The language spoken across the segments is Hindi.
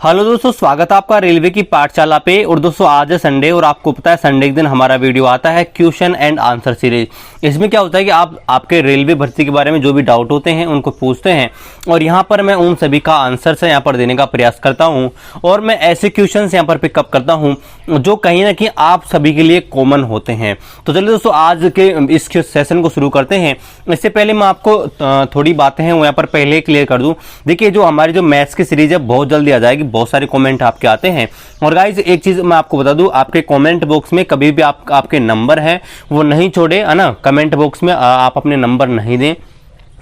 हेलो दोस्तों, स्वागत है आपका रेलवे की पाठशाला पे। और दोस्तों आज है संडे और आपको पता है संडे के दिन हमारा वीडियो आता है क्वेश्चन एंड आंसर सीरीज। इसमें क्या होता है कि आप आपके रेलवे भर्ती के बारे में जो भी डाउट होते हैं उनको पूछते हैं और यहाँ पर मैं उन सभी का आंसर से यहाँ पर देने का प्रयास करता हूँ। और मैं ऐसे क्वेश्चन यहाँ पर पिकअप करता हूँ जो कहीं ना कहीं आप सभी के लिए कॉमन होते हैं। तो चलिए दोस्तों आज के इस सेशन को शुरू करते हैं। इससे पहले मैं आपको थोड़ी बातें हैं वो यहाँ पर पहले क्लियर कर दूं। देखिए जो हमारी जो मैथ्स की सीरीज है बहुत जल्दी आ जाएगी, बहुत सारे कमेंट आपके आते हैं। और गाइज एक चीज मैं आपको बता दूं, आपके कमेंट बॉक्स में कभी भी आपके नंबर है वो नहीं छोड़े, है ना। कमेंट बॉक्स में आप अपने नंबर नहीं दें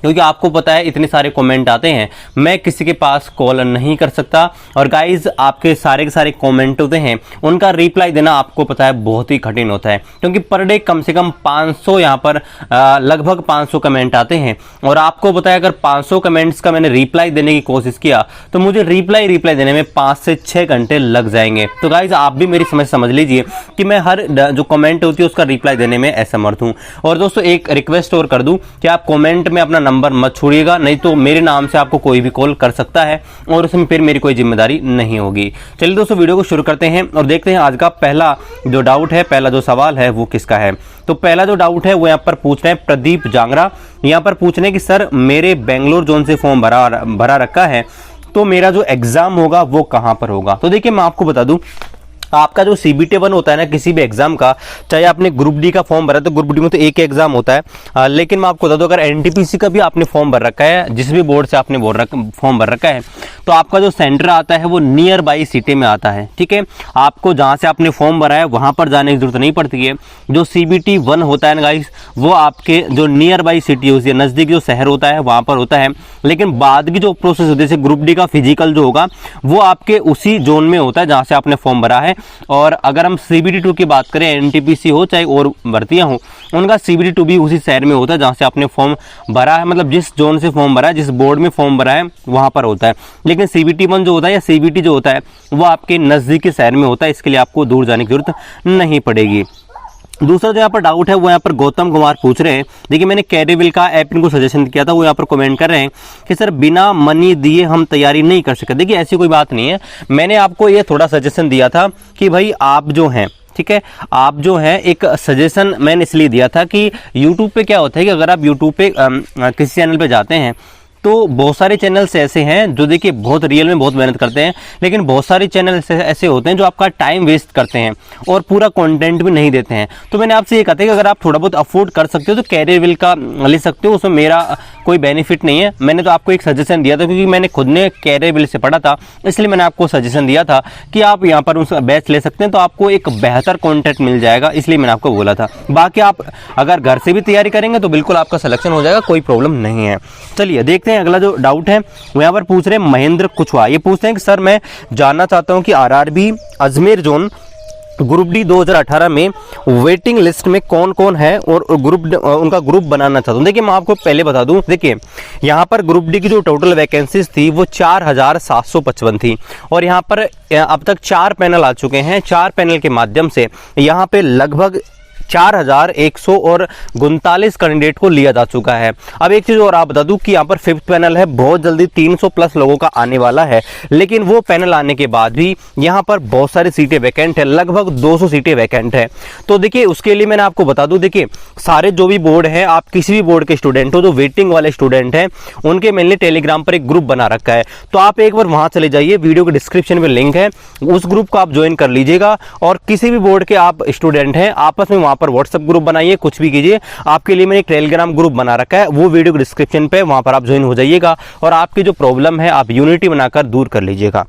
क्योंकि आपको पता है इतने सारे कमेंट आते हैं, मैं किसी के पास कॉल नहीं कर सकता। और गाइज आपके सारे के सारे कमेंट होते हैं उनका रिप्लाई देना आपको पता है बहुत ही कठिन होता है क्योंकि पर डे कम से कम 500 यहाँ पर लगभग 500 कमेंट आते हैं। और आपको पता है अगर 500 कमेंट्स का मैंने रिप्लाई देने की कोशिश किया तो मुझे रिप्लाई देने में 5 से 6 घंटे लग जाएंगे। तो गाइज आप भी मेरी समझ लीजिए कि मैं हर जो कमेंट होती है उसका रिप्लाई देने में असमर्थ हूँ। और दोस्तों एक रिक्वेस्ट और कर दूं कि आप कमेंट में अपना नंबर मत छोड़िएगा, नहीं तो मेरे नाम से आपको कोई भी कॉल कर सकता है और उसमें फिर मेरी कोई जिम्मेदारी नहीं होगी। चलिए दोस्तों वीडियो को शुरू करते हैं और देखते हैं आज का पहला जो डाउट है, पहला जो सवाल है वो किसका है। तो पहला जो डाउट है वो यहाँ पर पूछ रहे हैं प्रदीप जांगरा। यहाँ पर पूछ रहे हैं कि सर मेरे बेंगलोर जोन से फॉर्म भरा रखा है तो मेरा जो एग्जाम होगा वो कहाँ पर होगा। तो देखिए मैं आपको बता दूं, आपका जो CBT 1 होता है ना किसी भी एग्जाम का, चाहे आपने ग्रुप डी का फॉर्म भरा तो ग्रुप डी में तो एक एग्जाम होता है, लेकिन मैं आपको बता दूं अगर NTPC का भी आपने फॉर्म भर रखा है, जिस भी बोर्ड से आपने फॉर्म भर रखा है, तो आपका जो सेंटर आता है वो नियर बाई सिटी में आता है। ठीक है, आपको जहां से आपने फॉर्म भरा है वहां पर जाने की जरूरत नहीं पड़ती है। जो CBT 1 होता है ना गाइस, वो आपके जो नियर बाई सिटी होती है, नजदीक जो शहर होता है वहां पर होता है। लेकिन बाद की जो प्रोसेस होती है जैसे ग्रुप डी का फिजिकल जो होगा वो आपके उसी जोन में होता है जहां से आपने फॉर्म भरा है। और अगर हम CBT 2 की बात करें, NTPC हो चाहे और भर्तियां हो, उनका CBT 2 भी उसी शहर में होता है जहां से आपने फॉर्म भरा है, मतलब जिस जोन से फॉर्म भरा है, जिस बोर्ड में फॉर्म भरा है वहां पर होता है। लेकिन CBT 1 जो होता है या CBT जो होता है वो आपके नजदीक के शहर में होता है, इसके लिए आपको दूर जाने की जरूरत नहीं पड़ेगी। दूसरा जो यहाँ पर डाउट है वो यहाँ पर गौतम कुमार पूछ रहे हैं। देखिए मैंने कैरीविल का ऐप इनको सजेशन किया था, वो यहाँ पर कमेंट कर रहे हैं कि सर बिना मनी दिए हम तैयारी नहीं कर सकते। देखिए ऐसी कोई बात नहीं है, मैंने आपको ये थोड़ा सजेशन दिया था कि भाई आप जो हैं, ठीक है, आप जो है एक सजेशन मैंने इसलिए दिया था कि यूट्यूब पे क्या होता है कि अगर आप यूट्यूब पे किसी चैनल पे जाते हैं तो बहुत सारे चैनल्स ऐसे हैं जो देखिए बहुत रियल में बहुत मेहनत करते हैं, लेकिन बहुत सारे चैनल ऐसे होते हैं जो आपका टाइम वेस्ट करते हैं और पूरा कंटेंट भी नहीं देते हैं। तो मैंने आपसे ये कहा था कि अगर आप थोड़ा बहुत अफोर्ड कर सकते हो तो कैरियरविल का ले सकते हो, उसमें मेरा कोई बेनिफिट नहीं है। मैंने तो आपको एक सजेशन दिया था क्योंकि मैंने खुद ने कैरियरविल से पढ़ा था, इसलिए मैंने आपको सजेशन दिया था कि आप यहाँ पर उस बैच ले सकते हैं तो आपको एक बेहतर कॉन्टेंट मिल जाएगा, इसलिए मैंने आपको बोला था। बाकी आप अगर घर से भी तैयारी करेंगे तो बिल्कुल आपका सिलेक्शन हो जाएगा, कोई प्रॉब्लम नहीं है। चलिए देखते हैं अगला जो डाउट है वो यहाँ पर पूछ रहे हैं महेंद्र कुशवाहा। ये पूछते हैं कि सर मैं जानना चाहता हूं कि RRB Ajmer zone group D 2018 में वेटिंग लिस्ट में कौन कौन है और उनका ग्रुप बनाना चाहता हूं। देखिए मैं आपको पहले बता दूं, देखिए यहाँ पर ग्रुप डी की जो टोटल वैकेंसीज थी वो 4755 थी और यहाँ पर अब तक 4 पैनल आ चुके हैं। 4 पैनल के माध्यम से यहाँ पे लगभग 4139 कैंडिडेट को लिया जा चुका है। अब एक चीज और आप बता दूं कि यहाँ पर 5th पैनल है, बहुत जल्दी 300 प्लस लोगों का आने वाला है, लेकिन वो पैनल आने के बाद भी यहाँ पर बहुत सारी सीटें वैकेंट है, लगभग 200 सीटें वैकेंट है। तो देखिए उसके लिए मैंने आपको बता दूं, देखिए सारे जो भी बोर्ड है, आप किसी भी बोर्ड के स्टूडेंट हो, जो वेटिंग वाले स्टूडेंट हैं उनके मैंने टेलीग्राम पर एक ग्रुप बना रखा है, तो आप एक बार वहां चले जाइए, वीडियो के डिस्क्रिप्शन में लिंक है, उस ग्रुप को आप ज्वाइन कर लीजिएगा। और किसी भी बोर्ड के आप स्टूडेंट हैं आपस में वहां पर व्हाट्सएप ग्रुप बनाइए, कुछ भी कीजिए, आपके लिए मैंने एक टेलीग्राम ग्रुप बना रखा है, वो वीडियो डिस्क्रिप्शन पे, वहां पर आप ज्वाइन हो जाइएगा और आपकी जो प्रॉब्लम है आप यूनिटी बनाकर दूर कर लीजिएगा।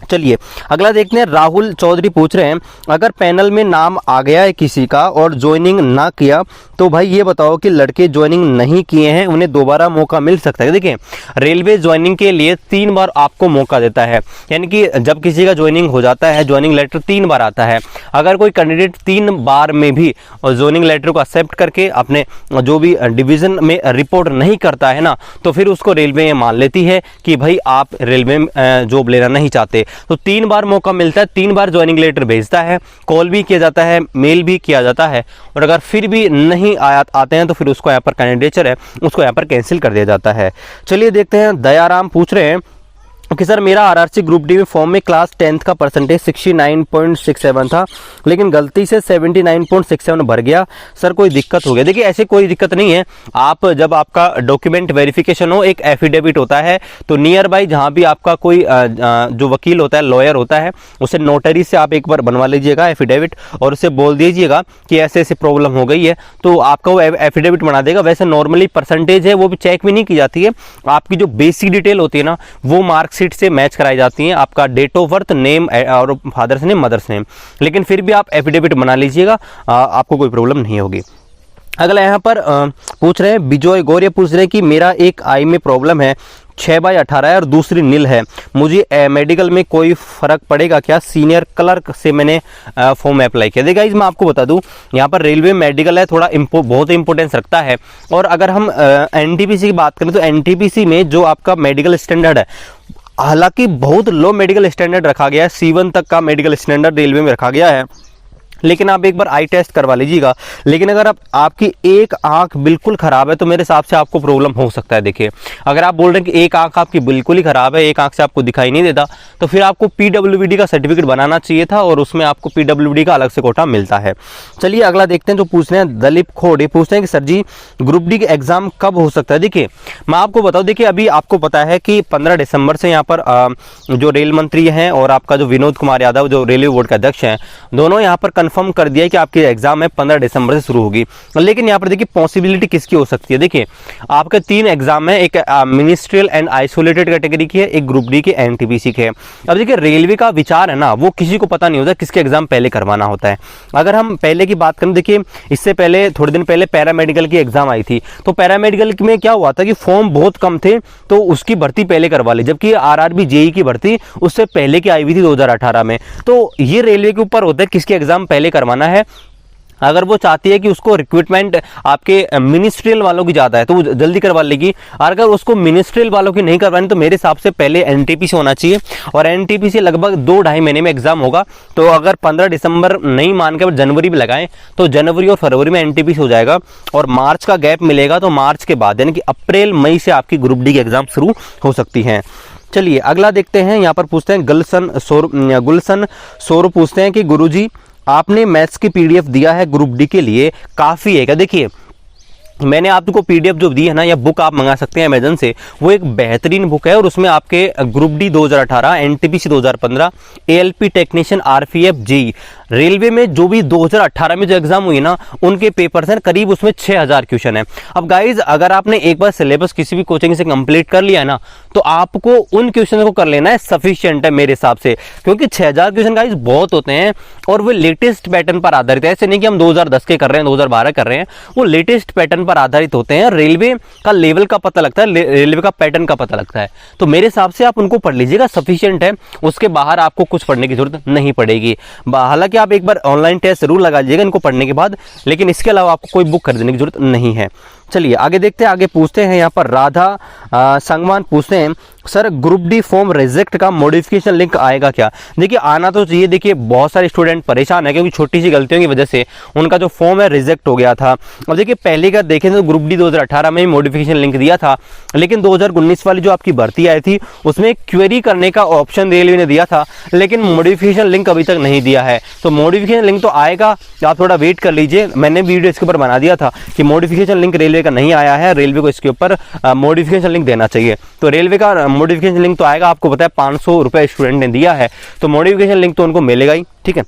चलिए अगला देखते हैं। राहुल चौधरी पूछ रहे हैं अगर पैनल में नाम आ गया है किसी का और ज्वाइनिंग ना किया तो भाई ये बताओ कि लड़के ज्वाइनिंग नहीं किए हैं उन्हें दोबारा मौका मिल सकता है। देखिए रेलवे ज्वाइनिंग के लिए 3 बार आपको मौका देता है, यानी कि जब किसी का ज्वाइनिंग हो जाता है ज्वाइनिंग लेटर 3 बार आता है। अगर कोई कैंडिडेट 3 बार में भी ज्वाइनिंग लेटर को एक्सेप्ट करके अपने जो भी डिवीजन में रिपोर्ट नहीं करता है ना, तो फिर उसको रेलवे ये मान लेती है कि भाई आप रेलवे में जॉब लेना नहीं चाहते। तो 3 बार मौका मिलता है, 3 बार ज्वाइनिंग लेटर भेजता है, कॉल भी किया जाता है, मेल भी किया जाता है, और अगर फिर भी नहीं आते हैं तो फिर उसको यहाँ पर कैंडिडेचर है उसको यहाँ पर कैंसिल कर दिया जाता है। चलिए देखते हैं। दयाराम पूछ रहे हैं कि सर मेरा आरआरसी ग्रुप डी में फॉर्म में क्लास 10th का परसेंटेज 69.67 था, लेकिन गलती से 79.67 भर गया, सर कोई दिक्कत हो गया। देखिए ऐसे कोई दिक्कत नहीं है। आप जब आपका डॉक्यूमेंट वेरिफिकेशन हो, एक एफिडेविट होता है, तो नियर बाई जहाँ भी आपका कोई जो वकील होता है, लॉयर होता है, उसे नोटरी से आप एक बार बनवा लीजिएगा एफिडेविट, और उसे बोल दीजिएगा कि ऐसे ऐसे प्रॉब्लम हो गई है, तो आपका वो एफिडेविट बना देगा। वैसे नॉर्मली परसेंटेज है वो भी चेक भी नहीं की जाती है, आपकी जो बेसिक डिटेल होती है ना, वो मार्कशीट से मैच कराई जाती हैं, आपका डेट ऑफ बर्थ, नेम और फादर्स नेम, मदर्स नेम, लेकिन फिर भी आप एफिडेविट बना लीजिएगा, आपको कोई प्रॉब्लम नहीं होगी। अगला यहाँ पर पूछ रहे हैं बिजॉय गौर, ये पूछ रहे हैं कि मेरा एक आई में प्रॉब्लम है, 6/18 है और दूसरी नील है, मुझे मेडिकल में कोई फर्क पड़ेगा क्या? सीनियर क्लर्क से मैंने फॉर्म अप्लाई किया। देखिए मैं आपको बता दूं, यहाँ पर रेलवे मेडिकल है, थोड़ा बहुत इंपॉर्टेंस रखता है। और अगर हम एनटीपीसी की बात करें तो एनटीपीसी में जो आपका मेडिकल स्टैंडर्ड है, हालांकि बहुत लो मेडिकल स्टैंडर्ड रखा गया है, C1 तक का मेडिकल स्टैंडर्ड रेलवे में रखा गया है, लेकिन आप एक बार आई टेस्ट करवा लीजिएगा। लेकिन अगर आपकी एक आंख बिल्कुल खराब है तो मेरे हिसाब से आपको प्रॉब्लम हो सकता है। देखिए अगर आप बोल रहे हैं कि एक आंख आपकी बिल्कुल ही खराब है, एक आंख से आपको दिखाई नहीं देता, तो फिर आपको पीडब्ल्यूडी का सर्टिफिकेट बनाना चाहिए था, और उसमें आपको पीडब्ल्यूडी का अलग से कोटा मिलता है। चलिए अगला देखते हैं, जो पूछ रहे हैं दलीप खोड़े, पूछते हैं कि सर जी ग्रुप डी के एग्जाम कब हो सकता है? देखिए मैं आपको बताऊं, देखिए अभी आपको पता है कि 15 दिसंबर से यहाँ पर जो रेल मंत्री हैं और आपका जो विनोद कुमार यादव जो रेलवे बोर्ड के अध्यक्ष हैं, दोनों यहाँ पर कंफर्म कर दिया है कि आपकी एग्जाम है 15 दिसंबर से शुरू होगी। लेकिन यहाँ पर देखिए पॉसिबिलिटी किसकी हो सकती है। देखिए आपके 3 एग्जाम है, एक मिनिस्ट्रियल एंड आइसोलेटेड कैटेगरी की है, एक ग्रुप डी की, एनटीपीसी के। अब देखिए रेलवे का विचार है ना, वो किसी को पता नहीं होता किसके एग्जाम पहले करवाना होता है। अगर हम पहले की बात करें, देखिए इससे पहले थोड़े दिन पहले पैरामेडिकल की एग्जाम आई थी, तो पैरामेडिकल में क्या हुआ था कि फॉर्म बहुत कम थे, तो उसकी भर्ती पहले करवा ली, जबकि आरआरबी जेई की भर्ती उससे पहले की आई हुई थी 2018 में। तो ये रेलवे के ऊपर होता है किसके एग्जाम पहले करवाना है। अगर वो चाहती है कि उसको रिक्रूटमेंट आपके मिनिस्ट्रियल वालों की ज़्यादा है तो वो जल्दी करवा लेगी, और अगर उसको मिनिस्ट्रियल वालों की नहीं करवानी तो मेरे हिसाब से पहले एनटीपीसी होना चाहिए, और एनटीपीसी लगभग 2-2.5 महीने में एग्जाम होगा। तो अगर 15 दिसंबर नहीं मान के जनवरी में लगाएं तो जनवरी और फरवरी में एनटीपीसी हो जाएगा, और मार्च का गैप मिलेगा, तो मार्च के बाद यानी कि अप्रैल मई से आपकी ग्रुप डी की एग्जाम शुरू हो सकती हैं। चलिए अगला देखते हैं, यहाँ पर पूछते हैं गुलशन सौरभ पूछते हैं कि गुरुजी आपने मैथ्स की पीडीएफ दिया है ग्रुप डी के लिए, काफ़ी है क्या? देखिए मैंने आपको पीडीएफ जो दी है ना, या बुक आप मंगा सकते हैं अमेजन से, वो एक बेहतरीन बुक है, और उसमें आपके group D 2018, NTPC 2015, ALP technician, RPF, JE, railway में जो भी 2018 में जो एग्जाम हुई ना, उनके पेपर्स हैं, करीब उसमें 6000 क्वेश्चन है। अब गाइज अगर आपने एक बार सिलेबस किसी भी कोचिंग से कंप्लीट कर लिया है ना, तो आपको उन क्वेश्चन को कर लेना है, सफिशिएंट है मेरे हिसाब से, क्योंकि 6000 क्वेश्चन गाइज बहुत होते हैं, और वो लेटेस्ट पैटर्न पर आधारित है। ऐसे नहीं कि हम 2010 के कर रहे हैं, 2012 कर रहे हैं, वो लेटेस्ट पैटर्न पर आधारित होते हैं। रेलवे का लेवल का पता लगता है, रेलवे का पैटर्न का पता लगता है, तो मेरे हिसाब से आप उनको पढ़ लीजिएगा, सफिशिएंट है, उसके बाहर आपको कुछ पढ़ने की जरूरत नहीं पड़ेगी। हालांकि आप एक बार ऑनलाइन टेस्ट जरूर लगा लीजिएगा इनको पढ़ने के बाद, लेकिन इसके अलावा आपको कोई बुक खरीदने की जरूरत नहीं है। चलिए आगे देखते हैं, आगे पूछते हैं यहाँ पर राधा संगवान पूछते हैं sir group D form reject का मॉडिफिकेशन लिंक आएगा क्या? देखिए आना तो चाहिए। देखिए बहुत सारे स्टूडेंट परेशान है क्योंकि छोटी सी गलतियों की वजह से उनका जो फॉर्म है रिजेक्ट हो गया था। अब देखिए पहले का देखें तो ग्रुप डी 2018 में मॉडिफिकेशन लिंक दिया था, लेकिन 2019 वाली जो आपकी भर्ती आई थी उसमें क्वेरी करने का ऑप्शन रेलवे ने दिया था, लेकिन मॉडिफिकेशन लिंक अभी तक नहीं दिया है। तो मॉडिफिकेशन लिंक तो आएगा, आप थोड़ा वेट कर लीजिए। मैंने वीडियो इसके ऊपर बना दिया था कि मॉडिफिकेशन लिंक रेलवे का नहीं आया है, रेलवे को इसके ऊपर मॉडिफिकेशन लिंक देना चाहिए। तो रेलवे का मॉडिफिकेशन लिंक तो आएगा, आपको पता है 500 रुपए स्टूडेंट ने दिया है, तो मॉडिफिकेशन लिंक तो उनको मिलेगा ही। ठीक है,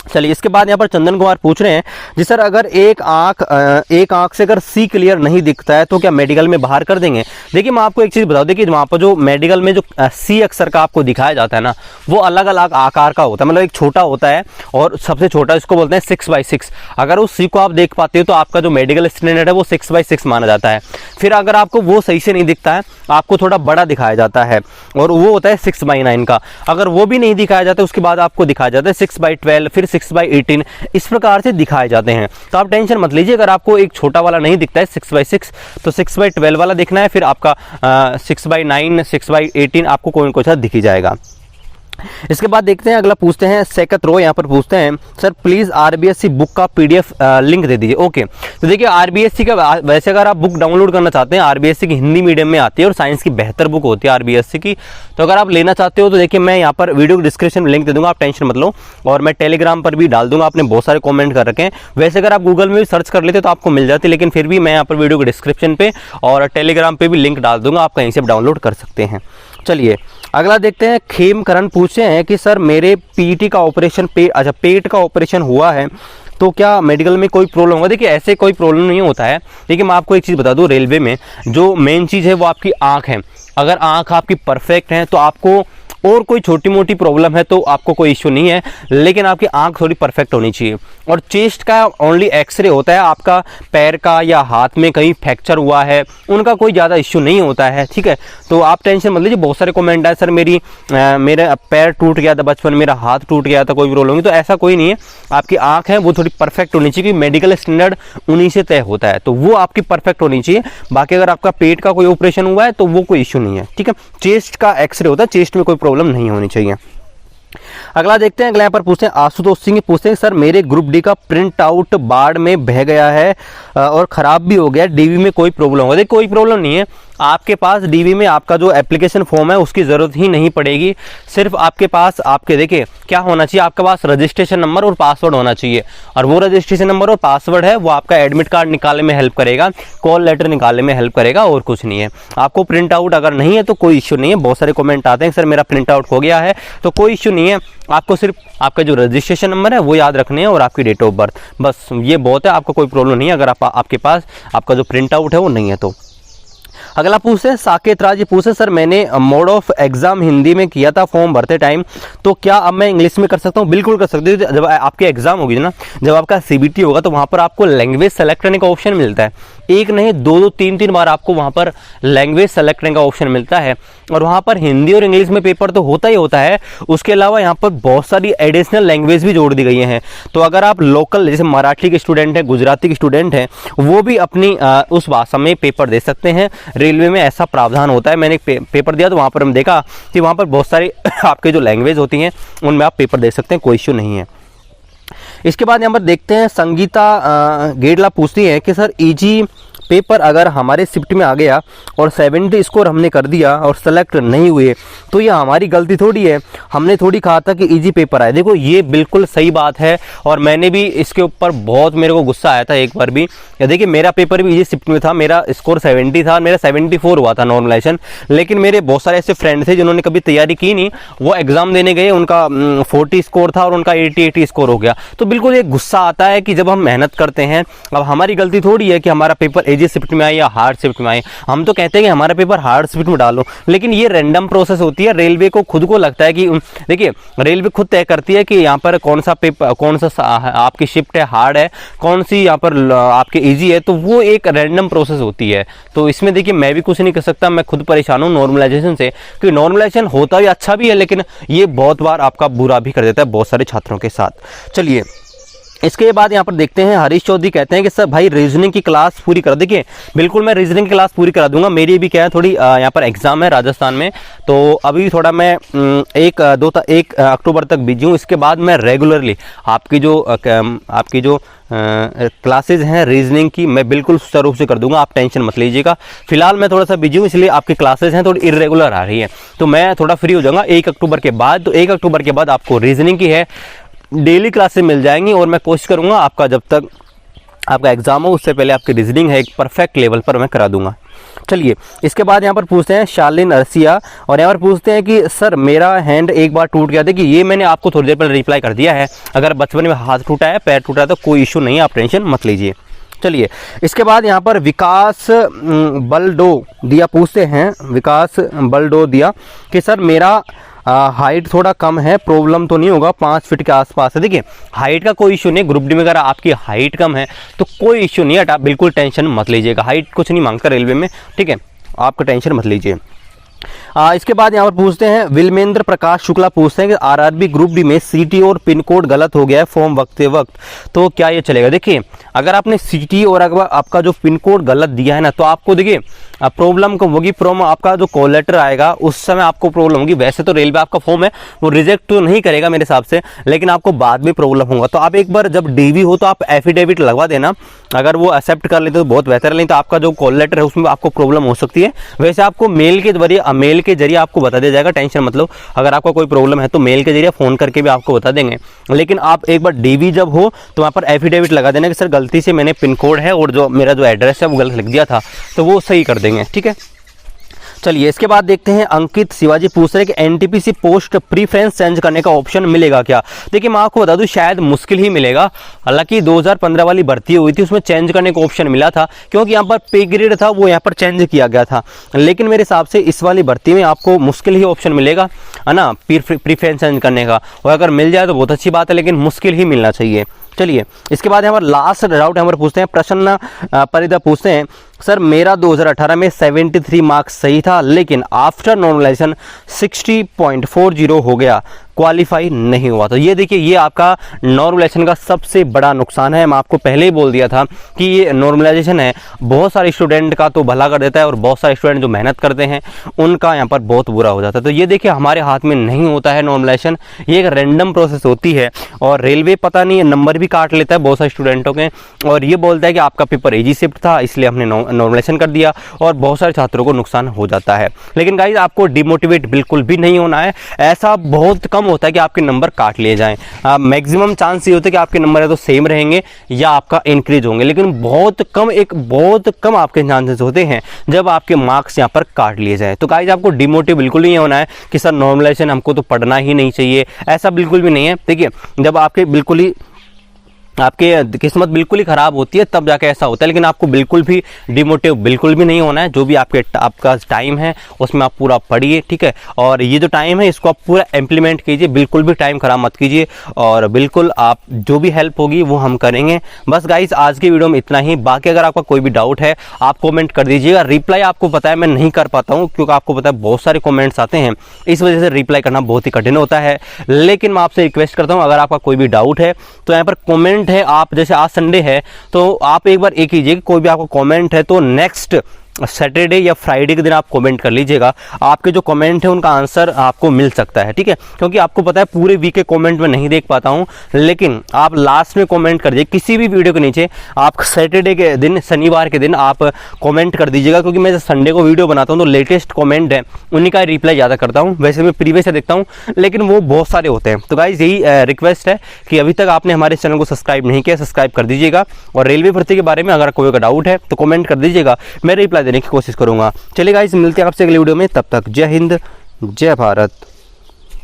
चलिए इसके बाद यहाँ पर चंदन कुमार पूछ रहे हैं जी सर अगर एक आंख से अगर सी क्लियर नहीं दिखता है तो क्या मेडिकल में बाहर कर देंगे? देखिए मैं आपको एक चीज़ बता दूं, देखिए वहाँ पर जो मेडिकल में जो सी अक्षर का आपको दिखाया जाता है ना, वो अलग अलग आकार का होता है, मतलब एक छोटा होता है और सबसे छोटा इसको बोलते हैं 6/6। अगर उस सी को आप देख पाते हो तो आपका जो मेडिकल स्टैंडर्ड है वो 6/6 माना जाता है। फिर अगर आपको वो सही से नहीं दिखता है, आपको थोड़ा बड़ा दिखाया जाता है और वो होता है 6/9 का। अगर वो भी नहीं दिखाया जाता उसके बाद आपको दिखाया जाता है 6/12, फिर 6/18, इस प्रकार से दिखाए जाते हैं। तो आप टेंशन मत लीजिए, अगर आपको एक छोटा वाला नहीं दिखता है 6/6 तो 6/12 वाला दिखना है, फिर आपका 6/9, 6/18 आपको कोई ना कोई दिख ही जाएगा। इसके बाद देखते हैं अगला, पूछते हैं सेकत रो, यहाँ पर पूछते हैं सर प्लीज आरबीएससी बुक का पीडीएफ लिंक दे दीजिए। ओके, तो देखिए आरबीएससी का वैसे अगर आप बुक डाउनलोड करना चाहते हैं, आरबीएससी की हिंदी मीडियम में आती है और साइंस की बेहतर बुक होती है आरबीएससी की, तो अगर आप लेना चाहते हो तो देखिए मैं यहाँ पर वीडियो डिस्क्रिप्शन में लिंक दे दूंगा, आप टेंशन मत लो, और मैं टेलीग्राम पर भी डाल दूंगा, आपने बहुत सारे कॉमेंट कर रखे हैं। वैसे अगर आप गूगल में भी सर्च कर लेते तो आपको मिल जाती, लेकिन फिर भी मैं यहाँ पर वीडियो के डिस्क्रिप्शन पे और टेलीग्राम पे भी लिंक डाल दूंगा, आप कहीं से डाउनलोड कर सकते हैं। चलिए अगला देखते हैं, खेमकरण पूछे हैं कि सर मेरे पीटी का ऑपरेशन पेट का ऑपरेशन हुआ है तो क्या मेडिकल में कोई प्रॉब्लम होगा? देखिए ऐसे कोई प्रॉब्लम नहीं होता है। देखिए मैं आपको एक चीज़ बता दूं, रेलवे में जो मेन चीज़ है वो आपकी आंख है। अगर आंख आपकी परफेक्ट है तो आपको और कोई छोटी मोटी प्रॉब्लम है तो आपको कोई इश्यू नहीं है, लेकिन आपकी आंख थोड़ी परफेक्ट होनी चाहिए। और चेस्ट का ओनली एक्सरे होता है, आपका पैर का या हाथ में कहीं फ्रैक्चर हुआ है उनका कोई ज़्यादा इश्यू नहीं होता है, ठीक है। तो आप टेंशन मत लीजिए। बहुत सारे कमेंट आए सर मेरा पैर टूट गया था बचपन, मेरा हाथ टूट गया था, कोई प्रॉब्लम नहीं, तो ऐसा कोई नहीं है। आपकी आंख है वो थोड़ी परफेक्ट होनी चाहिए, मेडिकल स्टैंडर्ड उन्हीं से तय होता है, तो वो आपकी परफेक्ट होनी चाहिए। बाकी अगर आपका पेट का कोई ऑपरेशन हुआ है तो वो कोई इश्यू नहीं है, ठीक है। चेस्ट का एक्सरे होता है, चेस्ट में कोई प्रॉब्लम नहीं होनी चाहिए। अगला देखते हैं, अगला यहाँ पर पूछते हैं आशुतोष सिंह, पूछते हैं सर मेरे ग्रुप डी का प्रिंट आउट बाढ़ में बह गया है और खराब भी हो गया, डीवी में कोई प्रॉब्लम हो? देखिए कोई प्रॉब्लम नहीं है, आपके पास डीवी में आपका जो एप्लीकेशन फॉर्म है उसकी ज़रूरत ही नहीं पड़ेगी। सिर्फ आपके पास देखिए क्या होना चाहिए, आपके पास रजिस्ट्रेशन नंबर और पासवर्ड होना चाहिए, और वो रजिस्ट्रेशन नंबर और पासवर्ड है वो आपका एडमिट कार्ड निकालने में हेल्प करेगा, कॉल लेटर निकालने में हेल्प करेगा, और कुछ नहीं है। आपको प्रिंट आउट अगर नहीं है तो कोई इश्यू नहीं है। बहुत सारे कमेंट आते हैं सर मेरा प्रिंट आउट हो गया है, तो कोई इश्यू नहीं है। आपको सिर्फ आपका जो रजिस्ट्रेशन नंबर है वो याद रखने हैं और आपकी डेट ऑफ बर्थ, बस ये बहुत है, आपको कोई प्रॉब्लम नहीं है अगर आपके पास आपका जो प्रिंट आउट है वो नहीं है तो। अगला पूछते हैं साकेत राज, पूछे सर मैंने मोड ऑफ एग्जाम हिंदी में किया था फॉर्म भरते टाइम, तो क्या अब मैं इंग्लिश में कर सकता हूँ? बिल्कुल कर सकते हो। जब आपकी एग्जाम होगी ना, जब आपका सीबीटी होगा तो वहाँ पर आपको लैंग्वेज सेलेक्ट करने का ऑप्शन मिलता है। एक नहीं दो तीन बार आपको वहाँ पर लैंग्वेज सेलेक्ट करने का ऑप्शन मिलता है, और वहाँ पर हिंदी और इंग्लिश में पेपर तो होता ही होता है, उसके अलावा यहाँ पर बहुत सारी एडिशनल लैंग्वेज भी जोड़ दी गई हैं। तो अगर आप लोकल जैसे मराठी के स्टूडेंट हैं, गुजराती के स्टूडेंट हैं, वो भी अपनी उस भाषा में पेपर दे सकते हैं। रेलवे में ऐसा प्रावधान होता है। मैंने पेपर दिया तो वहाँ पर हम देखा कि वहाँ पर बहुत सारी आपके जो लैंग्वेज होती हैं उनमें आप पेपर दे सकते हैं, कोई इश्यू नहीं है। इसके बाद यहाँ पर देखते हैं संगीता गेडला पूछती है कि सर ईजी पेपर अगर हमारे शिफ्ट में आ गया और 70 स्कोर हमने कर दिया और सेलेक्ट नहीं हुए तो ये हमारी गलती थोड़ी है, हमने थोड़ी कहा था कि इजी पेपर आए। देखो ये बिल्कुल सही बात है, और मैंने भी इसके ऊपर बहुत मेरे को गुस्सा आया था एक बार भी। या देखिए मेरा पेपर भी इजी शिफ्ट में था, मेरा स्कोर 70 था, मेरा 74 हुआ था नॉर्मलाइजेशन, लेकिन मेरे बहुत सारे ऐसे फ्रेंड थे जिन्होंने कभी तैयारी की नहीं, वो एग्जाम देने गए, उनका 40 स्कोर था और उनका 80 स्कोर हो गया। तो बिल्कुल एक गुस्सा आता है कि जब हम मेहनत करते हैं, अब हमारी गलती थोड़ी है कि हमारा पेपर इजी शिफ्ट में आए या हार्ड शिफ्ट में आए। हम तो कहते हैं कि हमारा पेपर हार्ड शिफ्ट में डालो, लेकिन ये रैंडम प्रोसेस होती है। रेलवे को खुद को लगता है कि देखिए रेलवे खुद तय करती है कि यहाँ पर कौन सा पेपर, कौन सा आपकी शिफ्ट है हार्ड है, कौन सी यहाँ पर आपके इजी है, तो वो एक रैंडम प्रोसेस होती है। तो इसमें देखिए मैं भी कुछ नहीं कर सकता, मैं खुद परेशान हूँ नॉर्मलाइजेशन से, क्योंकि नॉर्मलाइजेशन होता भी अच्छा भी है, लेकिन ये बहुत बार आपका बुरा भी कर देता है बहुत सारे छात्रों के साथ। चलिए इसके बाद यहाँ पर देखते हैं, हरीश चौधरी कहते हैं कि सर भाई रीजनिंग की क्लास पूरी कर। देखिए बिल्कुल मैं रीजनिंग की क्लास पूरी करा दूंगा, मेरी भी क्या है थोड़ी यहाँ पर एग्जाम है राजस्थान में, तो अभी थोड़ा मैं 1 अक्टूबर तक बिजी हूँ। इसके बाद मैं रेगुलरली आपकी जो क्लासेज हैं रीजनिंग की मैं बिल्कुल सुचारू रूप से कर दूंगा, आप टेंशन मत लीजिएगा। फिलहाल मैं थोड़ा सा बिजी हूँ, इसलिए आपकी क्लासेज हैं थोड़ी इरेगुलर आ रही है, तो मैं थोड़ा फ्री हो जाऊंगा 1 अक्टूबर के बाद। तो 1 अक्टूबर के बाद आपको रीजनिंग की है डेली क्लासेस मिल जाएंगी, और मैं कोशिश करूंगा आपका जब तक आपका एग्जाम हो उससे पहले आपकी रीजनिंग है एक परफेक्ट लेवल पर मैं करा दूंगा। चलिए इसके बाद यहाँ पर पूछते हैं शालिन अरसिया, और यहाँ पर पूछते हैं कि सर मेरा हैंड एक बार टूट गया था, कि ये मैंने आपको थोड़ी देर पहले रिप्लाई कर दिया है। अगर बचपन में हाथ टूटा है, पैर टूटा है तो कोई इशू नहीं है, आप टेंशन मत लीजिए। चलिए इसके बाद यहाँ पर विकास बलडो दिया पूछते हैं, विकास बलडो दिया कि सर मेरा हाइट थोड़ा कम है, प्रॉब्लम तो नहीं होगा, 5 फीट के आसपास है। देखिए हाइट का कोई इशू नहीं, ग्रुप डी में अगर आपकी हाइट कम है तो कोई इशू नहीं है, आप बिल्कुल टेंशन मत लीजिएगा, हाइट कुछ नहीं मांगता रेलवे में, ठीक है, आपका टेंशन मत लीजिए। इसके बाद यहाँ पर पूछते हैं विलमेंद्र प्रकाश शुक्ला पूछते हैं कि आरआरबी ग्रुप डी में सीटी और पिन कोड गलत हो गया है फॉर्म भरते वक्त, तो क्या ये चलेगा? देखिए, अगर आपने सीटी और अगर आपका जो पिन कोड गलत दिया है ना, तो आपको देखिए प्रॉब्लम को होगी। प्रॉब्लम आपका जो कॉल लेटर आएगा उस समय आपको प्रॉब्लम होगी। वैसे तो रेलवे आपका फॉर्म है वो रिजेक्ट तो नहीं करेगा मेरे हिसाब से, लेकिन आपको बाद में प्रॉब्लम होगा। तो आप एक बार जब डीवी हो तो आप एफिडेविट लगवा देना, अगर वो एक्सेप्ट कर लेते तो बहुत बेहतर है, नहीं तो आपका जो कॉल लेटर है उसमें आपको प्रॉब्लम हो सकती है। वैसे आपको मेल के जरिए आपको बता दिया जाएगा, टेंशन मतलब अगर आपका कोई प्रॉब्लम है तो मेल के जरिए फोन करके भी आपको बता देंगे। लेकिन आप एक बार डीवी जब हो तो वहाँ पर एफिडेविट लगा देना कि सर गलती से मैंने पिन कोड है और जो मेरा जो एड्रेस है वो गलत लिख दिया था, तो वो सही कर देंगे, ठीक है। चलिए इसके बाद देखते हैं, अंकित शिवाजी पूछ रहे हैं कि एनटीपीसी पोस्ट प्रीफरेंस चेंज करने का ऑप्शन मिलेगा क्या? देखिए मैं आपको बता दूं शायद मुश्किल ही मिलेगा। हालांकि 2015 वाली भर्ती हुई थी उसमें चेंज करने का ऑप्शन मिला था, क्योंकि यहाँ पर पे ग्रेड था वो यहाँ पर चेंज किया गया था। लेकिन मेरे हिसाब से इस वाली भर्ती में आपको मुश्किल ही ऑप्शन मिलेगा, है ना, प्रीफरेंस चेंज करने का। और अगर मिल जाए तो बहुत अच्छी बात है, लेकिन मुश्किल ही मिलना चाहिए। चलिए इसके बाद यहाँ पर लास्ट डाउट यहाँ पर पूछते हैं, प्रसन्न परिदा पूछते हैं, सर मेरा 2018 में 73 मार्क्स सही था, लेकिन आफ्टर नॉर्मलाइजेशन 60.40 हो गया, क्वालिफाई नहीं हुआ। तो ये देखिए, ये आपका नॉर्मलाइजेशन का सबसे बड़ा नुकसान है। मैं आपको पहले ही बोल दिया था कि ये नॉर्मलाइजेशन है बहुत सारे स्टूडेंट का तो भला कर देता है, और बहुत सारे स्टूडेंट जो मेहनत करते हैं उनका यहाँ पर बहुत बुरा हो जाता है। तो ये देखिए हमारे हाथ में नहीं होता है नॉर्मलाइजेशन, ये एक रैंडम प्रोसेस होती है, और रेलवे पता नहीं नंबर भी काट लेता है बहुत सारे स्टूडेंटों के, और ये बोलता है कि आपका पेपर इजी शिफ्ट था इसलिए हमने नॉर्मलाइजेशन कर दिया, और बहुत सारे छात्रों को नुकसान हो जाता है। लेकिन गाइस आपको डिमोटिवेट बिल्कुल भी नहीं होना है, ऐसा बहुत कम होता है कि आपके नंबर काट लिए जाएं। मैक्सिमम चांस ये होता है कि आपके नंबर है तो सेम रहेंगे या आपका इंक्रीज होंगे, लेकिन बहुत कम आपके चांसेस होते हैं जब आपके मार्क्स यहाँ पर काट लिए जाएं। तो गाइस आपको डिमोटिव बिल्कुल नहीं होना है कि सर नॉर्मलाइजेशन हमको तो पढ़ना ही नहीं चाहिए, ऐसा बिल्कुल भी नहीं है। देखिए जब आपके किस्मत बिल्कुल ही खराब होती है तब जाके ऐसा होता है, लेकिन आपको बिल्कुल भी डिमोटिव बिल्कुल भी नहीं होना है। जो भी आपका टाइम है उसमें आप पूरा पढ़िए, ठीक है, और ये जो टाइम है इसको आप पूरा इम्प्लीमेंट कीजिए, बिल्कुल भी टाइम खराब मत कीजिए, और बिल्कुल आप जो भी हेल्प होगी वो हम करेंगे। बस गाइस आज की वीडियो में इतना ही। बाकी अगर आपका कोई भी डाउट है आप कॉमेंट कर दीजिएगा। रिप्लाई आपको पता है मैं नहीं कर पाता हूँ, क्योंकि आपको पता है बहुत सारे कॉमेंट्स आते हैं, इस वजह से रिप्लाई करना बहुत ही कठिन होता है। लेकिन मैं आपसे रिक्वेस्ट करता हूँ, अगर आपका कोई भी डाउट है तो यहाँ पर कॉमेंट है, आप जैसे आज संडे है तो आप एक बार एक कीजिए, कोई भी आपको कमेंट है तो नेक्स्ट सैटरडे या फ्राइडे के दिन आप कमेंट कर लीजिएगा। आपके जो कमेंट है उनका आंसर आपको मिल सकता है, ठीक है, क्योंकि आपको पता है पूरे वीक के कमेंट में नहीं देख पाता हूं, लेकिन आप लास्ट में कमेंट कर दीजिए किसी भी वीडियो के नीचे। आप सैटरडे के दिन, शनिवार के दिन आप कमेंट कर दीजिएगा, क्योंकि मैं संडे को वीडियो बनाता हूं तो लेटेस्ट कमेंट है उन्हीं का रिप्लाई ज़्यादा करता हूँ। वैसे मैं प्रीवियस से देखता हूँ, लेकिन वो बहुत सारे होते हैं। तो गाइस यही रिक्वेस्ट है कि अभी तक आपने हमारे चैनल को सब्सक्राइब नहीं किया, सब्सक्राइब कर दीजिएगा, और रेलवे भर्ती के बारे में अगर कोई डाउट है तो कमेंट कर दीजिएगा, मैं रिप्लाई देने की कोशिश करूंगा। चलिए गाइस मिलते हैं आपसे अगले वीडियो में, तब तक जय हिंद जय भारत।